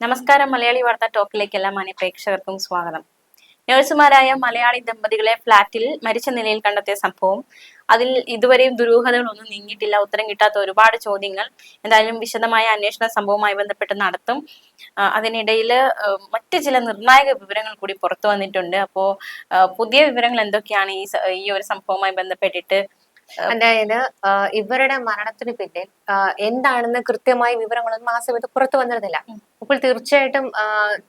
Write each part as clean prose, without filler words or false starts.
നമസ്കാരം. മലയാളി വാർത്താ ടോക്കിലേക്ക് എല്ലാ മാന്യ പ്രേക്ഷകർക്കും സ്വാഗതം. നഴ്സുമാരായ മലയാളി ദമ്പതികളെ ഫ്ളാറ്റിൽ മരിച്ച നിലയിൽ കണ്ടെത്തിയ സംഭവം, അതിൽ ഇതുവരെയും ദുരൂഹതകളൊന്നും നീങ്ങിയിട്ടില്ല. ഉത്തരം കിട്ടാത്ത ഒരുപാട് ചോദ്യങ്ങൾ. എന്തായാലും വിശദമായ അന്വേഷണ സംഭവവുമായി ബന്ധപ്പെട്ട് നടത്തും. അതിനിടയിൽ മറ്റ് ചില നിർണായക വിവരങ്ങൾ കൂടി പുറത്തു വന്നിട്ടുണ്ട്. അപ്പോ പുതിയ വിവരങ്ങൾ എന്തൊക്കെയാണ് ഈ ഒരു സംഭവവുമായി ബന്ധപ്പെട്ടിട്ട്? അതായത് ഇവരുടെ മരണത്തിന് പിന്നിൽ എന്താണെന്ന് കൃത്യമായ വിവരങ്ങളൊന്നും ആ സമയത്ത് പുറത്തു വന്നിരുന്നില്ല. അപ്പോൾ തീർച്ചയായിട്ടും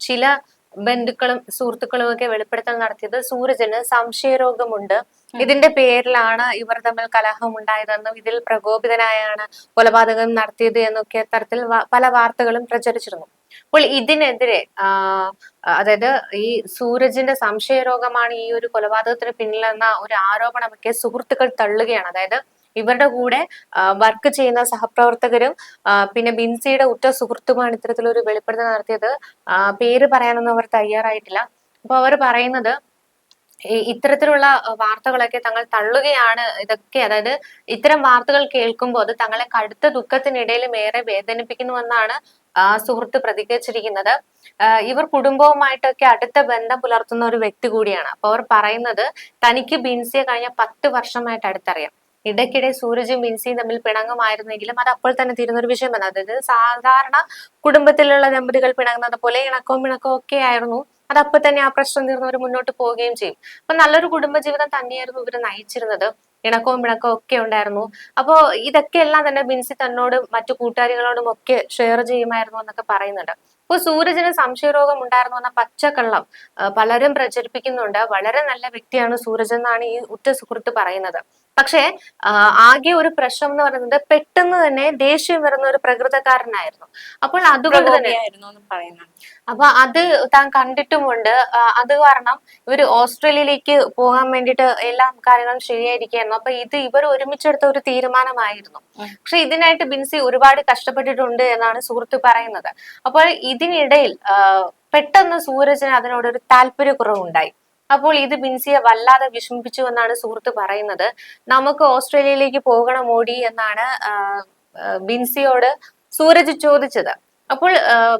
ചില ബന്ധുക്കളും സുഹൃത്തുക്കളും ഒക്കെ വെളിപ്പെടുത്തൽ നടത്തിയത് സൂരജിന് സംശയരോഗമുണ്ട്, ഇതിന്റെ പേരിലാണ് ഇവർ തമ്മിൽ കലഹം ഉണ്ടായതെന്നും ഇതിൽ പ്രകോപിതനായാണ് കൊലപാതകം നടത്തിയത് എന്നൊക്കെ തരത്തിൽ പല വാർത്തകളും പ്രചരിച്ചിരുന്നു. അപ്പോൾ ഇതിനെതിരെ അതായത് ഈ സൂരജിന്റെ സംശയരോഗമാണ് ഈ ഒരു കൊലപാതകത്തിന് പിന്നിലെന്ന ഒരു ആരോപണമൊക്കെ സുഹൃത്തുക്കൾ തള്ളുകയാണ്. അതായത് ഇവരുടെ കൂടെ വർക്ക് ചെയ്യുന്ന സഹപ്രവർത്തകരും പിന്നെ ബിൻസിയുടെ ഉറ്റ സുഹൃത്തുമാണ് ഇത്തരത്തിലൊരു വെളിപ്പെടുത്തൽ നടത്തിയത്. പേര് പറയാനൊന്നും അവർ തയ്യാറായിട്ടില്ല. അപ്പൊ അവർ പറയുന്നത് ഇത്തരത്തിലുള്ള വാർത്തകളൊക്കെ തങ്ങൾ തള്ളുകയാണ്. ഇതൊക്കെ അതായത് ഇത്തരം വാർത്തകൾ കേൾക്കുമ്പോൾ അത് തങ്ങളെ കടുത്ത ദുഃഖത്തിനിടയിലും ഏറെ വേദനിപ്പിക്കുന്നുവെന്നാണ് സുഹൃത്ത് പ്രതികരിച്ചിരിക്കുന്നത്. ഇവർ കുടുംബവുമായിട്ടൊക്കെ അടുത്ത ബന്ധം പുലർത്തുന്ന ഒരു വ്യക്തി കൂടിയാണ്. അപ്പൊ അവർ പറയുന്നത് തനിക്ക് ബിൻസിയെ കഴിഞ്ഞ 10 വർഷമായിട്ട് അടുത്തറിയാം. ഇടയ്ക്കിടെ സൂരജും ബിൻസിയും തമ്മിൽ പിണങ്ങുമായിരുന്നെങ്കിലും അത് അപ്പോൾ തന്നെ തീരുന്ന ഒരു വിഷയമല്ല. അതായത് സാധാരണ കുടുംബത്തിലുള്ള ദമ്പതികൾ പിണങ്ങുന്നത് പോലെ ഇണക്കവും പിണക്കവും ഒക്കെ ആയിരുന്നു. അതപ്പൊ തന്നെ ആ പ്രശ്നം തീർന്നവർ മുന്നോട്ട് പോവുകയും ചെയ്യും. അപ്പൊ നല്ലൊരു കുടുംബജീവിതം തന്നെയായിരുന്നു ഇവർ നയിച്ചിരുന്നത്. ഇണക്കവും പിണക്കവും ഒക്കെ ഉണ്ടായിരുന്നു. അപ്പോ ഇതൊക്കെ എല്ലാം തന്നെ ബിൻസി തന്നോടും മറ്റു കൂട്ടുകാരികളോടും ഒക്കെ ഷെയർ ചെയ്യുമായിരുന്നു എന്നൊക്കെ പറയുന്നുണ്ട്. അപ്പൊ സൂരജിന് സംശയരോഗം ഉണ്ടായിരുന്നു എന്ന പച്ചക്കള്ളം പലരും പ്രചരിപ്പിക്കുന്നുണ്ട്. വളരെ നല്ല വ്യക്തിയാണ് സൂരജ് എന്നാണ് ഈ ഉറ്റ സുഹൃത്ത് പറയുന്നത്. പക്ഷേ ആകെ ഒരു പ്രശ്നം എന്ന് പറയുന്നത് പെട്ടെന്ന് തന്നെ ദേഷ്യം വരുന്ന ഒരു പ്രകൃതക്കാരനായിരുന്നു. അപ്പോൾ അതുകൊണ്ട് തന്നെ അപ്പൊ അത് താൻ കണ്ടിട്ടുമുണ്ട്. അത് കാരണം ഇവർ ഓസ്ട്രേലിയയിലേക്ക് പോകാൻ വേണ്ടിയിട്ട് എല്ലാ കാര്യങ്ങളും ശരിയായിരിക്കുകയായിരുന്നു. അപ്പൊ ഇത് ഇവർ ഒരുമിച്ചെടുത്ത ഒരു തീരുമാനമായിരുന്നു. പക്ഷെ ഇതിനായിട്ട് ബിൻസി ഒരുപാട് കഷ്ടപ്പെട്ടിട്ടുണ്ട് എന്നാണ് സുഹൃത്ത് പറയുന്നത്. അപ്പോൾ ഇതിനിടയിൽ പെട്ടെന്ന് സൂരജിന് അതിനോടൊരു താല്പര്യക്കുറവുണ്ടായി. അപ്പോൾ ഇത് ബിൻസിയെ വല്ലാതെ വിഷമിപ്പിച്ചു എന്നാണ് സുഹൃത്ത് പറയുന്നത്. നമുക്ക് ഓസ്ട്രേലിയയിലേക്ക് പോകണം ഓടി എന്നാണ് ബിൻസിയോട് സൂരജ് ചോദിച്ചത്. അപ്പോൾ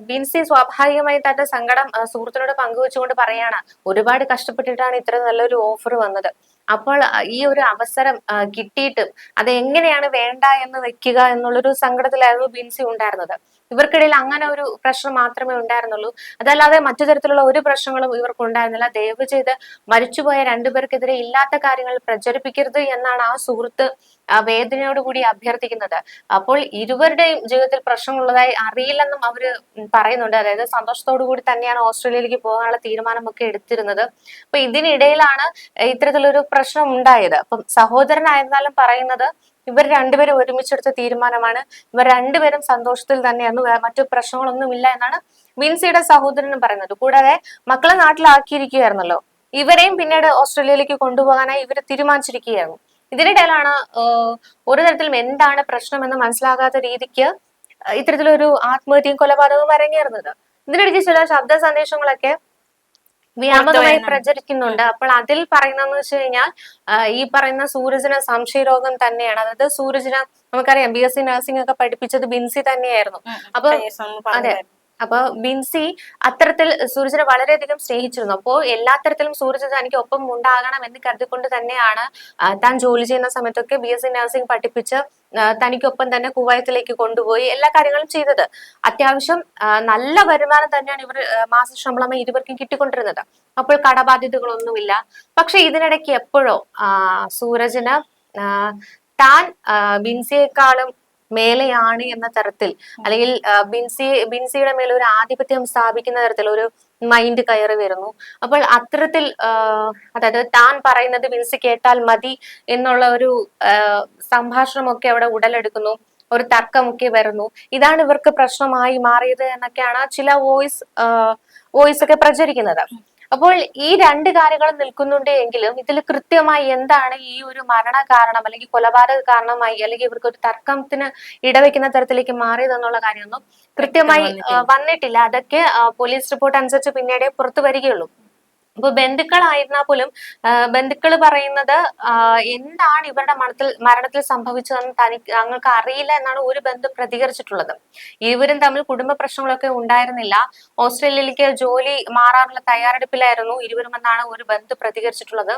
ബിൻസി സ്വാഭാവികമായി തന്റെ സങ്കടം സുഹൃത്തിനോട് പങ്കുവെച്ചുകൊണ്ട് പറയാണ്, ഒരുപാട് കഷ്ടപ്പെട്ടിട്ടാണ് ഇത്ര നല്ലൊരു ഓഫർ വന്നത്. അപ്പോൾ ഈ ഒരു അവസരം കിട്ടിയിട്ടും അത് എങ്ങനെയാണ് വേണ്ട എന്ന് വെക്കുക എന്നുള്ളൊരു സങ്കടത്തിലായിരുന്നു ബിൻസി ഉണ്ടായിരുന്നത്. ഇവർക്കിടയിൽ അങ്ങനെ ഒരു പ്രശ്നം മാത്രമേ ഉണ്ടായിരുന്നുള്ളൂ. അതല്ലാതെ മറ്റു തരത്തിലുള്ള ഒരു പ്രശ്നങ്ങളും ഇവർക്ക് ഉണ്ടായിരുന്നില്ല. ദയവ് ചെയ്ത് മരിച്ചുപോയ രണ്ടുപേർക്കെതിരെ ഇല്ലാത്ത കാര്യങ്ങൾ പ്രചരിപ്പിക്കരുത് എന്നാണ് ആ സുഹൃത്ത് വേദനയോടുകൂടി അഭ്യർത്ഥിക്കുന്നത്. അപ്പോൾ ഇരുവരുടെയും ജീവിതത്തിൽ പ്രശ്നമുള്ളതായി അറിയില്ലെന്നും അവര് പറയുന്നുണ്ട്. അതായത് സന്തോഷത്തോടു കൂടി തന്നെയാണ് ഓസ്ട്രേലിയയിലേക്ക് പോകാനുള്ള തീരുമാനമൊക്കെ എടുത്തിരുന്നത്. അപ്പൊ ഇതിനിടയിലാണ് ഇത്തരത്തിലൊരു പ്രശ്നം ഉണ്ടായത്. അപ്പം സഹോദരനായിരുന്നാലും പറയുന്നത് ഇവർ രണ്ടുപേരും ഒരുമിച്ചെടുത്ത തീരുമാനമാണ്, ഇവർ രണ്ടുപേരും സന്തോഷത്തിൽ തന്നെയായിരുന്നു, മറ്റു പ്രശ്നങ്ങളൊന്നുമില്ല എന്നാണ് ബിൻസിയുടെ സഹോദരനും പറയുന്നത്. കൂടാതെ മക്കളെ നാട്ടിലാക്കിയിരിക്കുകയായിരുന്നല്ലോ, ഇവരെയും പിന്നീട് ഓസ്ട്രേലിയയിലേക്ക് കൊണ്ടുപോകാനായി ഇവർ തീരുമാനിച്ചിരിക്കുകയായിരുന്നു. ഇതിനിടയിലാണ് ഒരു തരത്തിലും എന്താണ് പ്രശ്നമെന്ന് മനസ്സിലാകാത്ത രീതിക്ക് ഇത്തരത്തിലൊരു ആത്മഹത്യയും കൊലപാതകവും അരങ്ങേറുന്നത്. ഇതിനിടയ്ക്ക് ചില ശബ്ദ സന്ദേശങ്ങളൊക്കെ വ്യാപകമായി പ്രചരിക്കുന്നുണ്ട്. അപ്പോൾ അതിൽ പറയുന്നതെന്ന് വെച്ച് കഴിഞ്ഞാൽ ഈ പറയുന്ന സൂരജിന് സംശയരോഗം തന്നെയാണ്. അതായത് സൂരജിന് നമുക്കറിയാം BSc നഴ്സിംഗ് ഒക്കെ പഠിപ്പിച്ചത് ബിൻസി തന്നെയായിരുന്നു. അപ്പൊ അതെ, അപ്പൊ ബിൻസി അത്തരത്തിൽ സൂരജിനെ വളരെയധികം സ്നേഹിച്ചിരുന്നു. അപ്പോൾ എല്ലാ തരത്തിലും സൂരജ് തനിക്ക് ഒപ്പം ഉണ്ടാകണം എന്ന് കരുതിക്കൊണ്ട് തന്നെയാണ് താൻ ജോലി ചെയ്യുന്ന സമയത്തൊക്കെ BSc നഴ്സിംഗ് പഠിപ്പിച്ച് തനിക്കൊപ്പം തന്നെ കുവൈത്തിലേക്ക് കൊണ്ടുപോയി എല്ലാ കാര്യങ്ങളും ചെയ്തത്. അത്യാവശ്യം നല്ല വരുമാനം തന്നെയാണ് ഇവർ മാസ ശമ്പളമായി ഇരുവർക്കും കിട്ടിക്കൊണ്ടിരുന്നത്. അപ്പോൾ കടബാധ്യതകളൊന്നുമില്ല. പക്ഷെ ഇതിനിടയ്ക്ക് എപ്പോഴോ സൂരജിന് താൻ ബിൻസിയെക്കാളും മേലെയാണ് എന്ന തരത്തിൽ, അല്ലെങ്കിൽ ബിൻസിയുടെ മേലെ ഒരു ആധിപത്യം സ്ഥാപിക്കുന്ന തരത്തിൽ ഒരു മൈൻഡ് കയറി വരുന്നു. അപ്പോൾ അത്തരത്തിൽ അതായത് താൻ പറയുന്നത് ബിൻസി കേട്ടാൽ മതി എന്നുള്ള ഒരു സംഭാഷണമൊക്കെ അവിടെ ഉടലെടുക്കുന്നു. ഒരു തർക്കമൊക്കെ വരുന്നു. ഇതാണ് ഇവർക്ക് പ്രശ്നമായി മാറിയത് എന്നൊക്കെയാണ് ചില വോയിസ് ഒക്കെ പ്രചരിക്കുന്നത്. അപ്പോൾ ഈ രണ്ട് കാര്യങ്ങളും നിൽക്കുന്നുണ്ട് എങ്കിലും ഇതിൽ കൃത്യമായി എന്താണ് ഈ ഒരു മരണ കാരണം അല്ലെങ്കിൽ കൊലപാതക കാരണമായി അല്ലെങ്കിൽ ഇവർക്ക് ഒരു തർക്കത്തിന് ഇടവെക്കുന്ന തരത്തിലേക്ക് മാറിയതെന്നുള്ള കാര്യമൊന്നും കൃത്യമായി വന്നിട്ടില്ല. അതൊക്കെ പോലീസ് റിപ്പോർട്ട് അനുസരിച്ച് പിന്നീട് പുറത്തു വരികയുള്ളൂ. അപ്പൊ ബന്ധുക്കളായിരുന്നാൽ പോലും ബന്ധുക്കൾ പറയുന്നത് എന്താണ് ഇവരുടെ മരണത്തിൽ സംഭവിച്ചതെന്ന് ഞങ്ങൾക്ക് അറിയില്ല എന്നാണ് ഒരു ബന്ധു പ്രതികരിച്ചിട്ടുള്ളത്. ഇരുവരും തമ്മിൽ കുടുംബ പ്രശ്നങ്ങളൊക്കെ ഉണ്ടായിരുന്നില്ല. ഓസ്ട്രേലിയയിലേക്ക് ജോലി മാറാനുള്ള തയ്യാറെടുപ്പിലായിരുന്നു ഇരുവരും എന്നാണ് ഒരു ബന്ധു പ്രതികരിച്ചിട്ടുള്ളത്.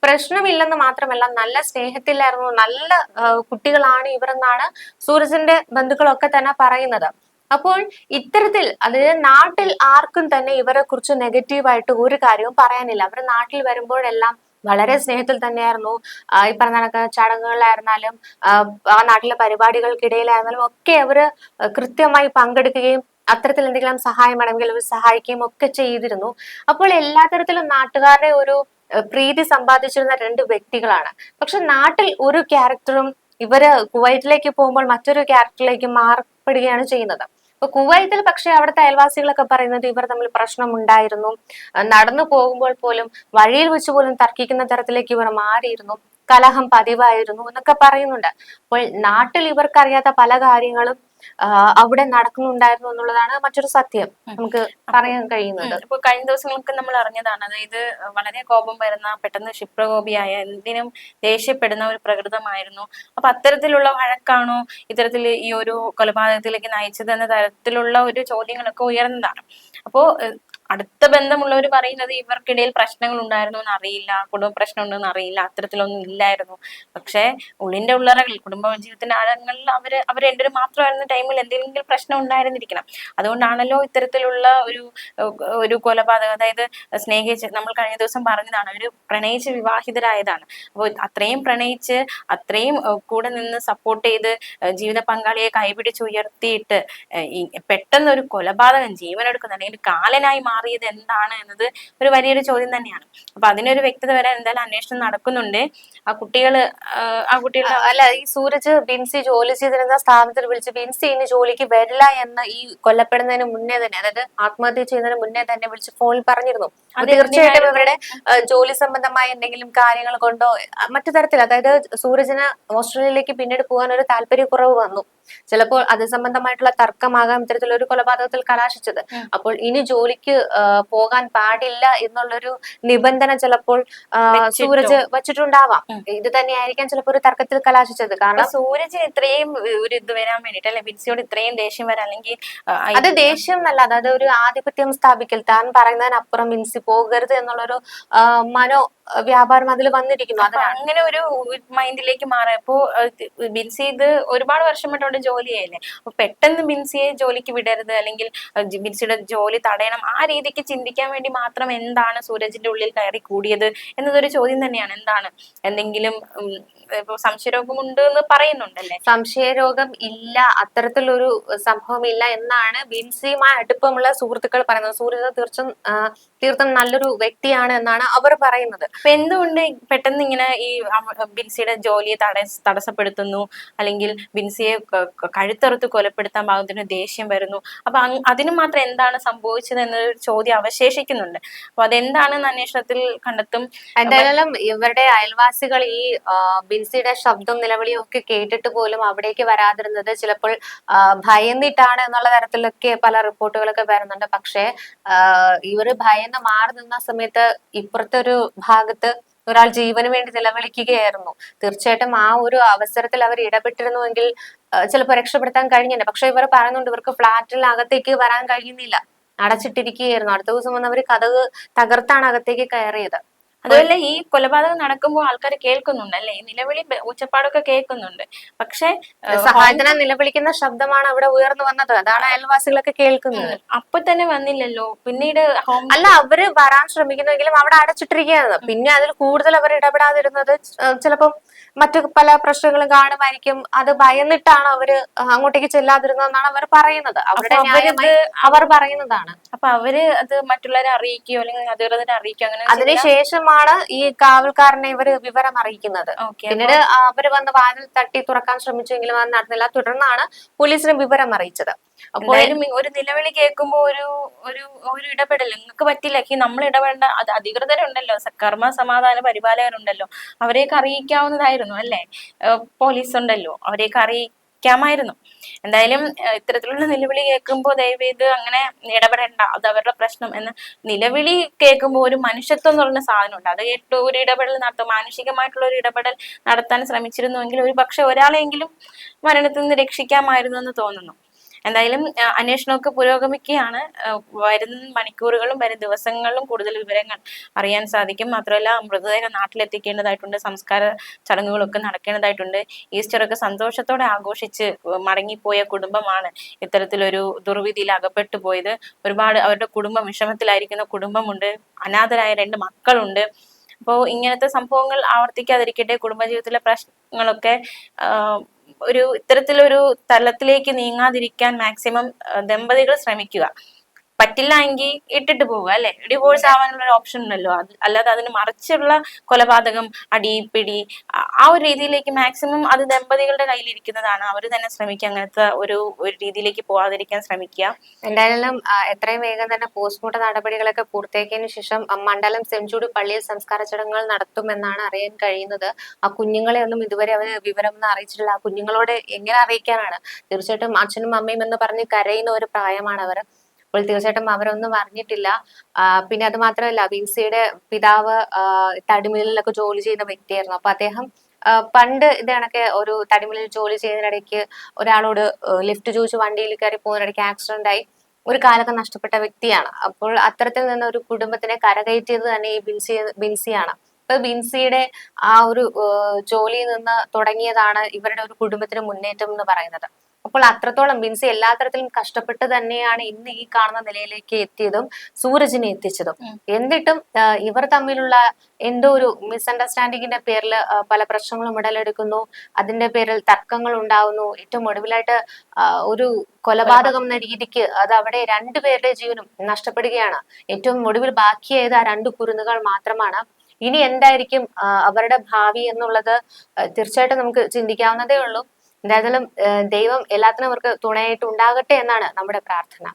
പ്രശ്നമില്ലെന്ന് മാത്രമല്ല നല്ല സ്നേഹത്തിലായിരുന്നു, നല്ല കുട്ടികളാണ് ഇവരെന്നാണ് സൂരജിന്റെ ബന്ധുക്കളൊക്കെ തന്നെ പറയുന്നത്. അപ്പോൾ ഇത്തരത്തിൽ അതായത് നാട്ടിൽ ആർക്കും തന്നെ ഇവരെ കുറിച്ച് നെഗറ്റീവായിട്ട് ഒരു കാര്യവും പറയാനില്ല. അവർ നാട്ടിൽ വരുമ്പോഴെല്ലാം വളരെ സ്നേഹത്തിൽ തന്നെയായിരുന്നു. ഈ പറഞ്ഞ കണക്ക് ചടങ്ങുകളിലായിരുന്നാലും ആ നാട്ടിലെ പരിപാടികൾക്കിടയിലായിരുന്നാലും ഒക്കെ അവര് കൃത്യമായി പങ്കെടുക്കുകയും അത്തരത്തിൽ എന്തെങ്കിലും സഹായം വേണമെങ്കിൽ അവർ സഹായിക്കുകയും ഒക്കെ ചെയ്തിരുന്നു. അപ്പോൾ എല്ലാ തരത്തിലും നാട്ടുകാരുടെ ഒരു പ്രീതി സമ്പാദിച്ചിരുന്ന രണ്ട് വ്യക്തികളാണ്. പക്ഷെ നാട്ടിൽ ഒരു ക്യാരക്ടറും ഇവര് കുവൈറ്റിലേക്ക് പോകുമ്പോൾ മറ്റൊരു ക്യാരക്ടറിലേക്ക് മാറപ്പെടുകയാണ് ചെയ്യുന്നത്. അപ്പൊ കുവൈത്തിൽ പക്ഷെ അവിടുത്തെ അയൽവാസികളൊക്കെ പറയുന്നത് ഇവർ തമ്മിൽ പ്രശ്നമുണ്ടായിരുന്നു, നടന്നു പോകുമ്പോൾ പോലും വഴിയിൽ വെച്ച് പോലും തർക്കിക്കുന്ന തരത്തിലേക്ക് ഇവർ മാറിയിരുന്നു, കലഹം പതിവായിരുന്നു എന്നൊക്കെ പറയുന്നുണ്ട്. അപ്പോൾ നാട്ടിൽ ഇവർക്കറിയാത്ത പല കാര്യങ്ങളും അവിടെ നടക്കുന്നുണ്ടായിരുന്നു എന്നുള്ളതാണ് മറ്റൊരു സത്യം നമുക്ക് പറയാൻ കഴിയുന്നത്. ഇപ്പൊ കഴിഞ്ഞ ദിവസങ്ങൾക്ക് നമ്മൾ അറിഞ്ഞതാണ്, അതായത് വളരെ കോപം വരുന്ന, പെട്ടെന്ന് ക്ഷിപ്രകോപിയായ, എന്തിനും ദേഷ്യപ്പെടുന്ന ഒരു പ്രകൃതമായിരുന്നു. അപ്പൊ അത്തരത്തിലുള്ള വഴക്കാണോ ഇത്തരത്തിൽ ഈ ഒരു കൊലപാതകത്തിലേക്ക് നയിച്ചത് എന്ന തരത്തിലുള്ള ഒരു ചോദ്യങ്ങളൊക്കെ ഉയർന്നതാണ്. അപ്പോ അടുത്ത ബന്ധമുള്ളവർ പറയുന്നത് ഇവർക്കിടയിൽ പ്രശ്നങ്ങൾ ഉണ്ടായിരുന്നു എന്ന് അറിയില്ല, കുടുംബ പ്രശ്നം ഉണ്ടെന്ന് അറിയില്ല, അത്തരത്തിലൊന്നും ഇല്ലായിരുന്നു. പക്ഷെ ഉള്ളിന്റെ ഉള്ളറകളിൽ, കുടുംബ ജീവിതത്തിന്റെ ആഴങ്ങളിൽ അവർ രണ്ടുപേരും മാത്രമായിരുന്ന ടൈമിൽ എന്തെങ്കിലും പ്രശ്നം ഉണ്ടായിരുന്നിരിക്കണം. അതുകൊണ്ടാണല്ലോ ഇത്തരത്തിലുള്ള ഒരു കൊലപാതകം, അതായത് സ്നേഹിച്ച്, നമ്മൾ കഴിഞ്ഞ ദിവസം പറഞ്ഞതാണ്, ഒരു പ്രണയിച്ച് വിവാഹിതരായതാണ്. അപ്പോൾ അത്രയും പ്രണയിച്ച് അത്രയും കൂടെ നിന്ന് സപ്പോർട്ട് ചെയ്ത് ജീവിത പങ്കാളിയെ കൈപിടിച്ചുയർത്തിയിട്ട് പെട്ടെന്ന് ഒരു കൊലപാതകം, ജീവനെടുക്കുന്ന അല്ലെങ്കിൽ കാലനായി മാറിയത് എന്താണ് എന്നത് ഒരു വലിയൊരു ചോദ്യം തന്നെയാണ്. അപ്പൊ അതിനൊരു വ്യക്തത വരാൻ എന്തായാലും അന്വേഷണം നടക്കുന്നുണ്ട്. ആ കുട്ടികൾ അല്ല, ഈ സൂരജ് ബിൻസി ജോലി ചെയ്തിരുന്ന സ്ഥാപനത്തിൽ വിളിച്ച് ബിൻസി ഇനി ജോലിക്ക് വരില്ല എന്ന് ഈ കൊല്ലപ്പെടുന്നതിന് മുന്നേ തന്നെ, അതായത് ആത്മഹത്യ ചെയ്യുന്നതിന് മുന്നേ തന്നെ വിളിച്ച് ഫോണിൽ പറഞ്ഞിരുന്നു. തീർച്ചയായിട്ടും ഇവരുടെ ജോലി സംബന്ധമായ എന്തെങ്കിലും കാര്യങ്ങൾ കൊണ്ടോ മറ്റു തരത്തിൽ, അതായത് സൂരജിന് ഓസ്ട്രേലിയയിലേക്ക് പിന്നീട് പോകാൻ ഒരു താല്പര്യക്കുറവ് വന്നു. ചിലപ്പോൾ അത് സംബന്ധമായിട്ടുള്ള തർക്കമാകാം ഇത്തരത്തിലൊരു കൊലപാതകത്തിൽ കലാശിച്ചത്. അപ്പോൾ ഇനി ജോലിക്ക് പോകാൻ പാടില്ല എന്നുള്ളൊരു നിബന്ധന ചിലപ്പോൾ സൂരജ് വച്ചിട്ടുണ്ടാവാം. ഇത് തന്നെയായിരിക്കാം ചിലപ്പോൾ ഒരു തർക്കത്തിൽ കലാശിച്ചത്. കാരണം സൂരജ് ഇത്രയും ഒരു ഇത് വരാൻ വേണ്ടിട്ട്, അല്ലെ ബിൻസിയോട് ഇത്രയും ദേഷ്യം വരാൻ, അല്ലെങ്കിൽ അത് ദേഷ്യം എന്നല്ല, അതായത് ഒരു ആധിപത്യം സ്ഥാപിക്കൽ, താൻ പറയുന്നതിനപ്പുറം ബിൻസി പോകരുത് എന്നുള്ളൊരു മനോ വ്യാപാരം അതിൽ വന്നിരിക്കുന്നു. അങ്ങനെ ഒരു മൈൻഡിലേക്ക് മാറിയപ്പോ ബിൻസി ഇത് ഒരുപാട് വർഷമായിട്ടോടെ ജോലിയായില്ലേ, അപ്പൊ പെട്ടെന്ന് ബിൻസിയെ ജോലിക്ക് വിടരുത്, അല്ലെങ്കിൽ ബിൻസിയുടെ ജോലി തടയണം, ആ രീതിക്ക് ചിന്തിക്കാൻ വേണ്ടി മാത്രം എന്താണ് സൂരജിന്റെ ഉള്ളിൽ കയറി കൂടിയത് എന്നതൊരു ചോദ്യം തന്നെയാണ്. എന്താണ്, എന്തെങ്കിലും സംശയരോഗമുണ്ട് എന്ന് പറയുന്നുണ്ടല്ലേ? സംശയരോഗം ഇല്ല, അത്തരത്തിലൊരു സംഭവം ഇല്ല എന്നാണ് ബിൻസിയുമായി അടുപ്പമുള്ള സുഹൃത്തുക്കൾ പറയുന്നത്. സൂരജ് തീർത്തും നല്ലൊരു വ്യക്തിയാണ് എന്നാണ് അവർ പറയുന്നത്. അപ്പൊ എന്തുകൊണ്ട് പെട്ടെന്ന് ഇങ്ങനെ ഈ ബിൻസിയുടെ ജോലിയെ തടസ്സപ്പെടുത്തുന്നു, അല്ലെങ്കിൽ ബിൻസിയെ കഴുത്തറുത്ത് കൊലപ്പെടുത്താൻ പാകത്തിന് ദേഷ്യം വരുന്നു? അപ്പൊ അതിന് മാത്രം എന്താണ് സംഭവിച്ചത് എന്നൊരു ചോദ്യം അവശേഷിക്കുന്നുണ്ട്. അപ്പൊ അതെന്താണെന്ന് അന്വേഷണത്തിൽ കണ്ടെത്തും. എന്തായാലും ഇവരുടെ അയൽവാസികൾ ഈ ബിൻസിയുടെ ശബ്ദം നിലവിളിയും ഒക്കെ കേട്ടിട്ട് പോലും അവിടേക്ക് വരാതിരുന്നത് ചിലപ്പോൾ ഭയന്നിട്ടാണ് എന്നുള്ള തരത്തിലൊക്കെ പല റിപ്പോർട്ടുകളൊക്കെ വരുന്നുണ്ട്. പക്ഷെ ഇവര് ഭയന്ന് മാറി നിന്ന സമയത്ത് ഇപ്പുറത്തെ ഒരു ഭാഗത്ത് ഒരാൾ ജീവന് വേണ്ടി നിലവിളിക്കുകയായിരുന്നു. തീർച്ചയായിട്ടും ആ ഒരു അവസരത്തിൽ അവർ ഇടപെട്ടിരുന്നുവെങ്കിൽ ചിലപ്പോൾ രക്ഷപ്പെടുത്താൻ കഴിഞ്ഞില്ല. പക്ഷെ ഇവർ പറയുന്നുണ്ട് ഇവർക്ക് ഫ്ലാറ്റിനകത്തേക്ക് വരാൻ കഴിയുന്നില്ല, അടച്ചിട്ടിരിക്കുകയായിരുന്നു. അടുത്ത ദിവസം വന്ന് അവർ കതക് തകർത്താണ് അകത്തേക്ക് കയറിയത്. അതുപോലെ ഈ കൊലപാതകം നടക്കുമ്പോൾ ആൾക്കാർ കേൾക്കുന്നുണ്ട് അല്ലെ, നിലവിളി ഉച്ചപ്പാടൊക്കെ കേൾക്കുന്നുണ്ട്. പക്ഷെ സഹായത്തിനെ നിലവിളിക്കുന്ന ശബ്ദമാണ് അവിടെ ഉയർന്നു വന്നത്, അതാണ് അയൽവാസികളൊക്കെ കേൾക്കുന്നത്. അപ്പൊ തന്നെ വന്നില്ലല്ലോ, പിന്നീട് അല്ല, അവര് വരാൻ ശ്രമിക്കുന്നെങ്കിലും അവിടെ അടച്ചിട്ടിരിക്കുകയാണ്. പിന്നെ അതിൽ കൂടുതൽ അവർ ഇടപെടാതിരുന്നത് ചിലപ്പം മറ്റു പല പ്രശ്നങ്ങളും കാണുമായിരിക്കും. അത് ഭയന്നിട്ടാണ് അവര് അങ്ങോട്ടേക്ക് ചെല്ലാതിരുന്നതെന്നാണ് അവർ പറയുന്നത്. അവരുടെ അവർ പറയുന്നതാണ്. അപ്പൊ അവര് അത് മറ്റുള്ളവരെ അറിയിക്കുകയോ അല്ലെങ്കിൽ അധികൃതരെ അറിയിക്കുകയോ അങ്ങനെ അതിനുശേഷമാണ് ഈ കാവൽക്കാരനെ ഇവര് വിവരം അറിയിക്കുന്നത്. പിന്നീട് അവര് വന്ന് വാതിൽ തട്ടി തുറക്കാൻ ശ്രമിച്ചെങ്കിലും അത് നടന്നില്ല. തുടർന്നാണ് പോലീസിന് വിവരം അറിയിച്ചത്. അപ്പോൾ ഒരു നിലവിളി കേൾക്കുമ്പോ ഒരു ഇടപെടൽ നിങ്ങൾക്ക് പറ്റില്ല, നമ്മൾ ഇടപെടേണ്ട അധികൃതരുണ്ടല്ലോ, കർമ്മ സമാധാന പരിപാലകരുണ്ടല്ലോ, അവരെയൊക്കെ അറിയിക്കാവുന്നതായിരുന്നു അല്ലെ? പോലീസ് ഉണ്ടല്ലോ, അവരെയൊക്കെ ശ്രമിക്കാമായിരുന്നു. എന്തായാലും ഇത്തരത്തിലുള്ള നിലവിളി കേൾക്കുമ്പോൾ ദയവേത് അങ്ങനെ ഇടപെടേണ്ട, അത് അവരുടെ പ്രശ്നം എന്ന്. നിലവിളി കേൾക്കുമ്പോൾ ഒരു മനുഷ്യത്വം എന്ന് പറയുന്ന സാധനമുണ്ട്, അത് കേട്ട് ഒരു ഇടപെടൽ നടത്തും, മാനുഷികമായിട്ടുള്ള ഒരു ഇടപെടൽ നടത്താൻ ശ്രമിച്ചിരുന്നുവെങ്കിൽ ഒരു പക്ഷെ ഒരാളെങ്കിലും മരണത്തിൽ നിന്ന് രക്ഷിക്കാമായിരുന്നു എന്ന് തോന്നുന്നു. എന്തായാലും അന്വേഷണമൊക്കെ പുരോഗമിക്കുകയാണ്. വരും മണിക്കൂറുകളും വരും ദിവസങ്ങളിലും കൂടുതൽ വിവരങ്ങൾ അറിയാൻ സാധിക്കും. മാത്രമല്ല മൃതദേഹം നാട്ടിലെത്തിക്കേണ്ടതായിട്ടുണ്ട്, സംസ്കാര ചടങ്ങുകളൊക്കെ നടക്കേണ്ടതായിട്ടുണ്ട്. ഈസ്റ്ററൊക്കെ സന്തോഷത്തോടെ ആഘോഷിച്ച് മടങ്ങിപ്പോയ കുടുംബമാണ് ഇത്തരത്തിലൊരു ദുർവിധിയിൽ അകപ്പെട്ടു പോയത്. ഒരുപാട് അവരുടെ കുടുംബം വിഷമത്തിലായിരിക്കുന്ന കുടുംബമുണ്ട്, അനാഥരായ 2 മക്കളുണ്ട്. അപ്പോൾ ഇങ്ങനത്തെ സംഭവങ്ങൾ ആവർത്തിക്കാതിരിക്കട്ടെ. കുടുംബജീവിതത്തിലെ പ്രശ്നങ്ങളൊക്കെ ഒരു ഇത്തരത്തിലൊരു തലത്തിലേക്ക് നീങ്ങാതിരിക്കാൻ മാക്സിമം ദമ്പതികൾ ശ്രമിക്കുക. പറ്റില്ല എങ്കിൽ ഇട്ടിട്ട് പോവുക, അല്ലെ? ഡിവോഴ്സ് ആവാനുള്ള ഒരു ഓപ്ഷൻ ഉണ്ടല്ലോ. അല്ലാതെ അതിന് മറിച്ചുള്ള കൊലപാതകം, അടി പിടി, ആ ഒരു രീതിയിലേക്ക് മാക്സിമം അത് ദമ്പതികളുടെ കയ്യിലിരിക്കുന്നതാണ്. അവർ തന്നെ ശ്രമിക്കുക, അങ്ങനത്തെ ഒരു രീതിയിലേക്ക് പോവാതിരിക്കാൻ ശ്രമിക്കുക. എന്തായാലും എത്രയും വേഗം തന്നെ പോസ്റ്റ്മോർട്ടം നടപടികളൊക്കെ പൂർത്തിയാക്കിയതിനു ശേഷം മണ്ഡലം സെന്റ് ജൂഡ് പള്ളിയിൽ സംസ്കാര ചടങ്ങുകൾ നടത്തുമെന്നാണ് അറിയാൻ കഴിയുന്നത്. ആ കുഞ്ഞുങ്ങളെ ഒന്നും ഇതുവരെ അവര് വിവരമൊന്നും അറിയിച്ചിട്ടില്ല. ആ കുഞ്ഞുങ്ങളോട് എങ്ങനെ അറിയിക്കാനാണ്? തീർച്ചയായിട്ടും അച്ഛനും അമ്മയും എന്ന് പറഞ്ഞ് കരയുന്ന ഒരു പ്രായമാണ് അവർ. അപ്പോൾ തീർച്ചയായിട്ടും അവരൊന്നും അറിഞ്ഞിട്ടില്ല. പിന്നെ അത് മാത്രമല്ല, വിൻസിയുടെ പിതാവ് തടിമില്ലിലൊക്കെ ജോലി ചെയ്യുന്ന വ്യക്തിയായിരുന്നു. അപ്പൊ അദ്ദേഹം പണ്ട് ഇത് കണക്കെ ഒരു തടിമില്ലിൽ ജോലി ചെയ്യുന്നതിനിടയ്ക്ക് ഒരാളോട് ലിഫ്റ്റ് ചോദിച്ച് വണ്ടിയിൽ കയറി പോകുന്നതിനിടയ്ക്ക് ആക്സിഡന്റ് ആയി ഒരു കാലൊക്കെ നഷ്ടപ്പെട്ട വ്യക്തിയാണ്. അപ്പോൾ അത്തരത്തിൽ നിന്ന് ഒരു കുടുംബത്തിനെ കരകയറ്റിയത് തന്നെ ഈ ബിൻസിയാണ്. അപ്പൊ ബിൻസിയുടെ ആ ഒരു ജോലിയിൽ നിന്ന് തുടങ്ങിയതാണ് ഇവരുടെ ഒരു കുടുംബത്തിന് മുന്നേറ്റം എന്ന് പറയുന്നത്. അപ്പോൾ അത്രത്തോളം ബിൻസി എല്ലാ തരത്തിലും കഷ്ടപ്പെട്ട് തന്നെയാണ് ഇന്ന് ഈ കാണുന്ന നിലയിലേക്ക് എത്തിയതും സൂരജിനെ എത്തിച്ചതും. എന്നിട്ടും ഇവർ തമ്മിലുള്ള എന്തോ ഒരു മിസ്അണ്ടർസ്റ്റാൻഡിങ്ങിന്റെ പേരിൽ പല പ്രശ്നങ്ങളും ഉടലെടുക്കുന്നു. അതിന്റെ പേരിൽ തർക്കങ്ങൾ ഉണ്ടാവുന്നു. ഏറ്റവും ഒടുവിലായിട്ട് ഒരു കൊലപാതകം എന്ന രീതിക്ക് അത് അവിടെ 2 പേരുടെ ജീവനും നഷ്ടപ്പെടുകയാണ്. ഏറ്റവും ഒടുവിൽ ബാക്കിയായത് ആ 2 കുരുന്നുകൾ മാത്രമാണ്. ഇനി എന്തായിരിക്കും അവരുടെ ഭാവി എന്നുള്ളത് തീർച്ചയായിട്ടും നമുക്ക് ചിന്തിക്കാവുന്നതേ ഉള്ളൂ. എന്തായാലും ദൈവം എല്ലാത്തിനും അവർക്ക് തുണയായിട്ട് ഉണ്ടാകട്ടെ എന്നാണ് നമ്മുടെ പ്രാർത്ഥന.